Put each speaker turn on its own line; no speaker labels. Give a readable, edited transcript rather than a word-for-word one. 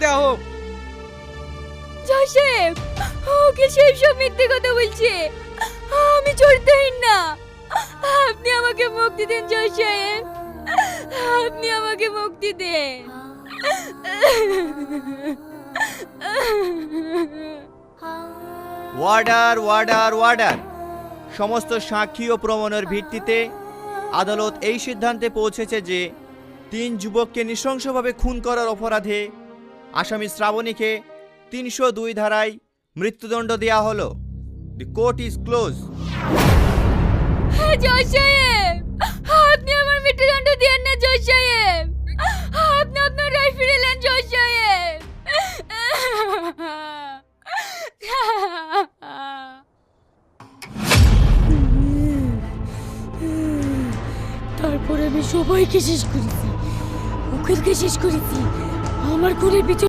দেওয়া হোক।
জজ সাহেব, ওকে সাহেব সব মিথ্যে কথা বলছে। আমি চরিত্রহীন না। আপনি আমাকে মুক্তি দেন জজ সাহেব, আপনি আমাকে মুক্তি দেন।
ওয়ার্ডার ওয়ার্ডার ওয়ার্ডার, সমস্ত সাক্ষী ও প্রমাণের ভিত্তিতে আদালত এই সিদ্ধান্তে পৌঁছেছে যে 3 যুবককে নৃশংসভাবে খুন করার অপরাধে আসামি শ্রাবণীকে 302 ধারায় মৃত্যুদণ্ড দেওয়া হলো। The court is close.
জজ সাহেব, আপনি আমার মৃত্যুদণ্ড দেন না জজ সাহেব, আপনি আপনার রায় ফিরে নেন জজ সাহেব। তারপরে আমি সবাইকে শেষ করেছি, উকিলকে শেষ করেছি, আমার খুনের পিছনে